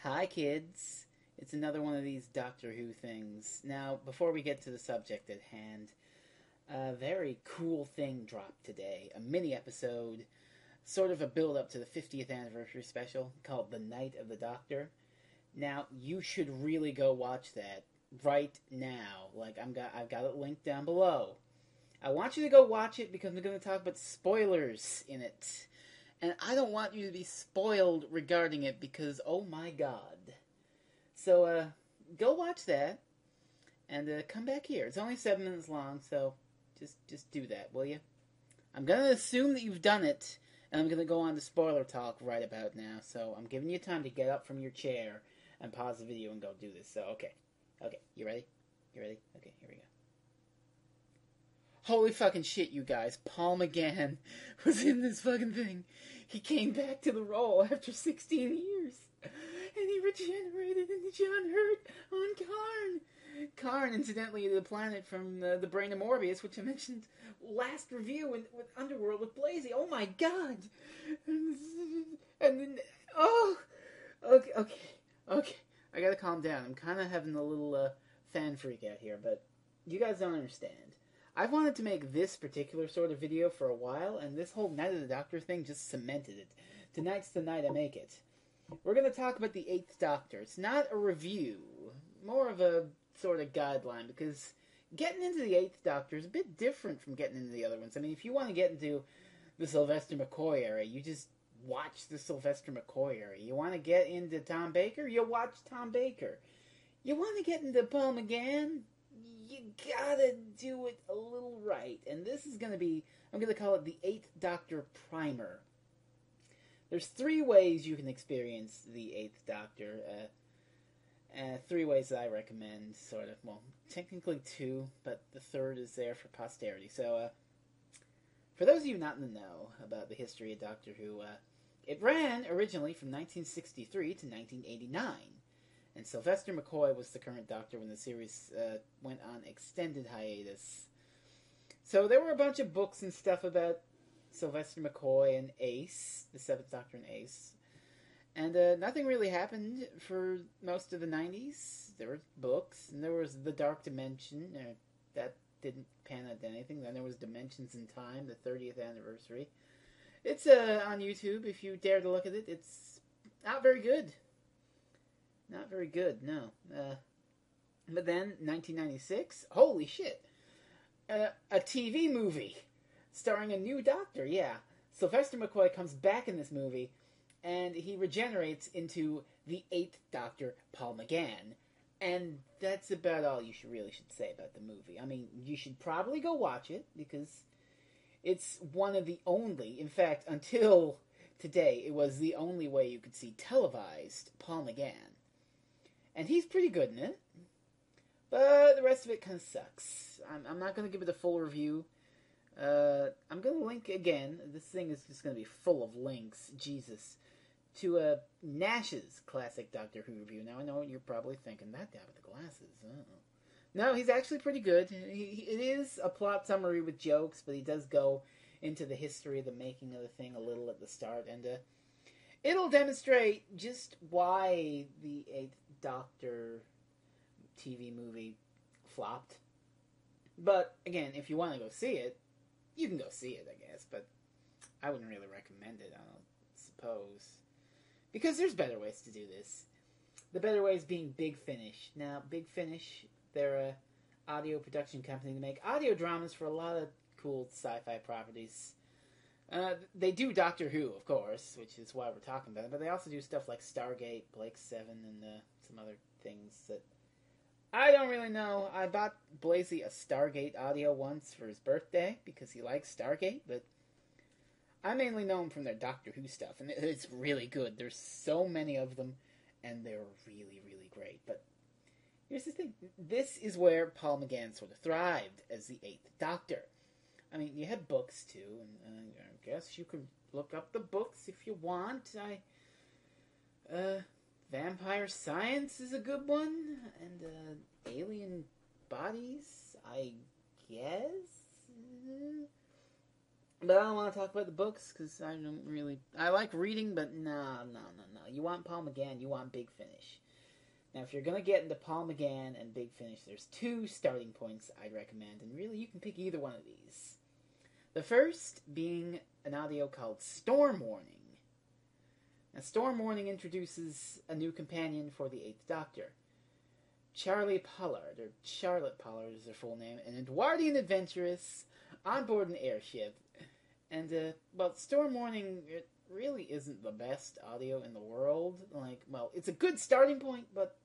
Hi, kids. It's another one of these Doctor Who things. Now, before we get to the subject at hand, a very cool thing dropped today. A mini episode, sort of a build up to the 50th anniversary special called The Night of the Doctor. Now, you should really go watch that right now. I've got it linked down below. I want you to go watch it because I'm going to talk about spoilers in it. And I don't want you to be spoiled regarding it because, oh my god. So, go watch that and come back here. It's only 7 minutes long, so just do that, will you? I'm going to assume that you've done it, and I'm going to go on to spoiler talk right about now. So, I'm giving you time to get up from your chair and pause the video and go do this. So, okay. Okay, you ready? You ready? Okay, here we go. Holy fucking shit, you guys. Paul McGann was in this fucking thing. He came back to the role after 16 years. And he regenerated into John Hurt on Karn. Karn, incidentally, the planet from the Brain of Morbius, which I mentioned last review with Underworld with Blazy. Oh my god. And then, oh, okay. I gotta calm down. I'm kind of having a little fan freak out here, but you guys don't understand. I've wanted to make this particular sort of video for a while, and this whole Night of the Doctor thing just cemented it. Tonight's the night I make it. We're going to talk about the 8th Doctor. It's not a review, more of a sort of guideline, because getting into the 8th Doctor is a bit different from getting into the other ones. I mean, if you want to get into the Sylvester McCoy era, you just watch the Sylvester McCoy era. You want to get into Tom Baker, you watch Tom Baker. You want to get into Paul McGann, you gotta do it a little right. And this is going to be, I'm going to call it the 8th Doctor Primer. There's 3 ways you can experience the 8th Doctor. 3 ways that I recommend, sort of. Well, technically 2, but the 3rd is there for posterity. So, for those of you not in the know about the history of Doctor Who, it ran originally from 1963 to 1989. And Sylvester McCoy was the current Doctor when the series went on extended hiatus. So there were a bunch of books and stuff about Sylvester McCoy and Ace, the 7th Doctor and Ace. And nothing really happened for most of the 90s. There were books, and there was The Dark Dimension. That didn't pan out to anything. Then there was Dimensions in Time, the 30th anniversary. It's on YouTube, if you dare to look at it. It's not very good. Not very good, no. But then, 1996, holy shit. A TV movie starring a new Doctor, yeah. Sylvester McCoy comes back in this movie, and he regenerates into the 8th Doctor, Paul McGann. And that's about all you should say about the movie. I mean, you should probably go watch it, because it's one of the only, in fact, until today, it was the only way you could see televised Paul McGann. And he's pretty good in it. But the rest of it kind of sucks. I'm not going to give it a full review. I'm going to link again. This thing is just going to be full of links. Jesus. To Nash's classic Doctor Who review. Now, I know what you're probably thinking. That guy with the glasses. Uh-oh. No, he's actually pretty good. It is a plot summary with jokes, but he does go into the history of the making of the thing a little at the start. And it'll demonstrate just why the 8th Doctor TV movie flopped. But, again, if you want to go see it, you can go see it, I guess. But I wouldn't really recommend it, I don't suppose. Because there's better ways to do this. The better ways being Big Finish. Now, Big Finish, they're an audio production company. They make audio dramas for a lot of cool sci-fi properties. They do Doctor Who, of course, which is why we're talking about it, but they also do stuff like Stargate, Blake 7, and some other things that I don't really know. I bought Blazy a Stargate audio once for his birthday, because he likes Stargate, but I mainly know him from their Doctor Who stuff, and it's really good. There's so many of them, and they're really, really great. But here's the thing. This is where Paul McGann sort of thrived as the 8th Doctor. I mean, you had books, too, and I guess you could look up the books if you want. Vampire Science is a good one, and Alien Bodies, I guess? But I don't want to talk about the books because I don't really. I like reading, but no. You want Paul McGann, you want Big Finish. Now, if you're going to get into Paul McGann and Big Finish, there's two starting points I'd recommend, and really you can pick either one of these. The first being an audio called Storm Warning. Now, Storm Warning introduces a new companion for the Eighth Doctor. Charlie Pollard, or Charlotte Pollard is her full name, an Edwardian adventuress on board an airship. And, Storm Warning, it really isn't the best audio in the world. It's a good starting point, but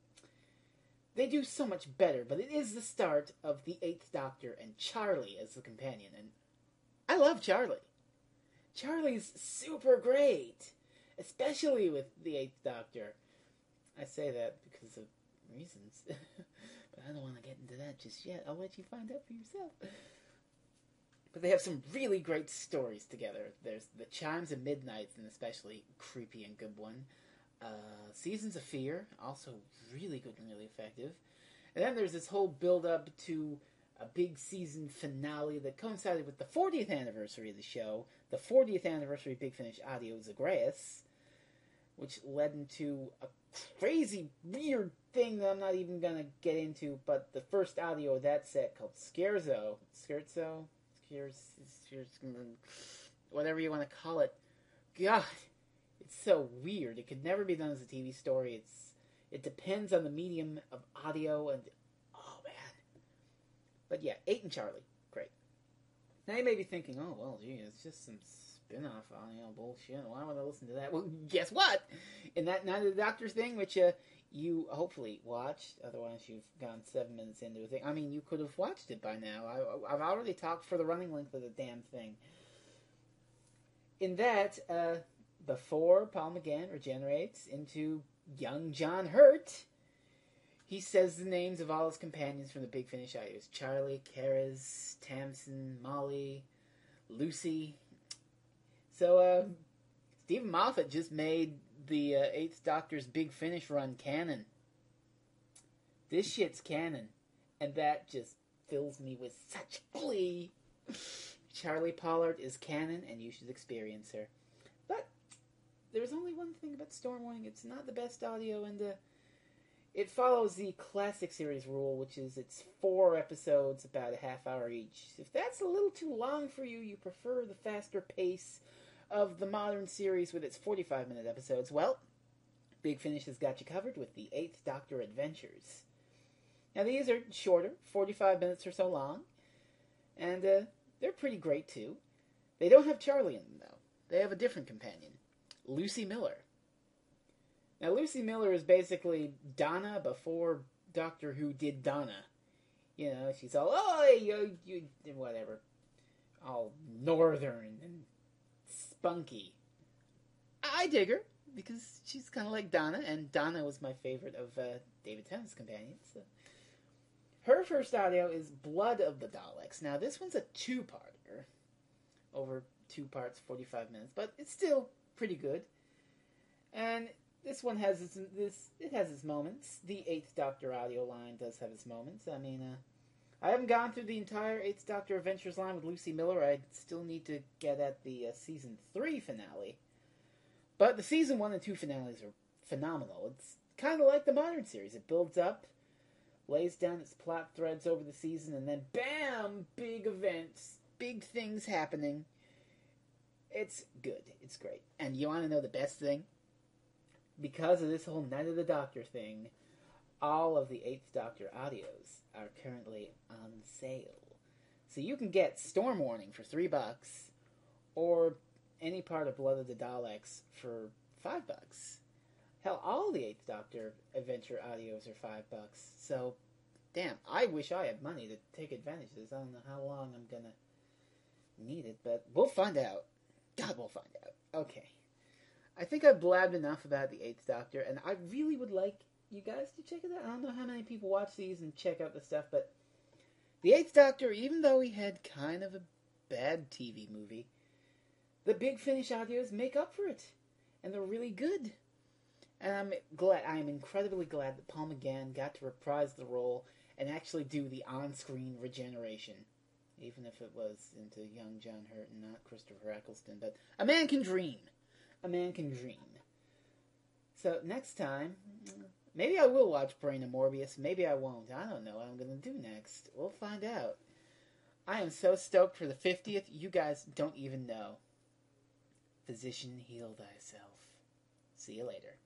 they do so much better. But it is the start of the Eighth Doctor and Charlie as the companion. And I love Charlie. Charlie's super great, especially with the Eighth Doctor. I say that because of reasons, but I don't want to get into that just yet. I'll let you find out for yourself. But they have some really great stories together. There's The Chimes of Midnight, an especially creepy and good one. Seasons of Fear, also really good and really effective. And then there's this whole build-up to a big season finale that coincided with the 40th anniversary of the show, the 40th anniversary of Big Finish Audio Zagreus, which led into a crazy, weird thing that I'm not even going to get into, but the first audio of that set called Scherzo, whatever you want to call it. God, it's so weird. It could never be done as a TV story. It depends on the medium of audio, and oh man. But yeah, 8 and Charlie, great. Now you may be thinking, oh well, gee, it's just some spin-off audio bullshit. Why would I listen to that? Well, guess what? In that Night of the Doctor thing, which you hopefully watched, otherwise you've gone 7 minutes into a thing. I mean, you could have watched it by now. I've already talked for the running length of the damn thing. In that, before Paul McGann regenerates into young John Hurt, he says the names of all his companions from the Big Finish audios. Charlie, Karis, Tamsin, Molly, Lucy. So, Stephen Moffat just made the 8th Doctor's Big Finish run canon. This shit's canon. And that just fills me with such glee. Charlie Pollard is canon, and you should experience her. But there's only one thing about Storm Warning. It's not the best audio, and it follows the classic series rule, which is it's 4 episodes, about a half hour each. If that's a little too long for you, you prefer the faster pace of the modern series with its 45-minute episodes, well, Big Finish has got you covered with the 8th Doctor Adventures. Now, these are shorter, 45 minutes or so long, and they're pretty great, too. They don't have Charlie in them, though. They have a different companion, Lucy Miller. Now, Lucy Miller is basically Donna before Doctor Who did Donna. You know, she's all, you whatever, all northern and spunky. I dig her, because she's kind of like Donna, and Donna was my favorite of David Tennant's companions. So. Her first audio is Blood of the Daleks. Now, this one's a 2-parter, over 2 parts, 45 minutes, but it's still pretty good. And this one has its moments. The 8th Doctor audio line does have its moments. I mean, I haven't gone through the entire 8th Doctor Adventures line with Lucy Miller. I still need to get at the Season 3 finale. But the Season 1 and 2 finales are phenomenal. It's kind of like the modern series. It builds up, lays down its plot threads over the season, and then bam! Big events. Big things happening. It's good. It's great. And you want to know the best thing? Because of this whole Night of the Doctor thing, all of the 8th Doctor audios are currently on sale. So you can get Storm Warning for $3, or any part of Blood of the Daleks for $5. Hell, all the 8th Doctor Adventure audios are $5. So, damn, I wish I had money to take advantage of this. I don't know how long I'm gonna need it, but we'll find out. God, we'll find out. Okay. I think I've blabbed enough about the 8th Doctor, and I really would like you guys to check it out. I don't know how many people watch these and check out the stuff, but the 8th Doctor, even though he had kind of a bad TV movie, the Big Finish audios make up for it, and they're really good. And I'm incredibly glad that Paul McGann got to reprise the role and actually do the on-screen regeneration. Even if it was into young John Hurt and not Christopher Eccleston. But a man can dream. A man can dream. So next time, maybe I will watch Brain of Morbius. Maybe I won't. I don't know what I'm going to do next. We'll find out. I am so stoked for the 50th. You guys don't even know. Physician, heal thyself. See you later.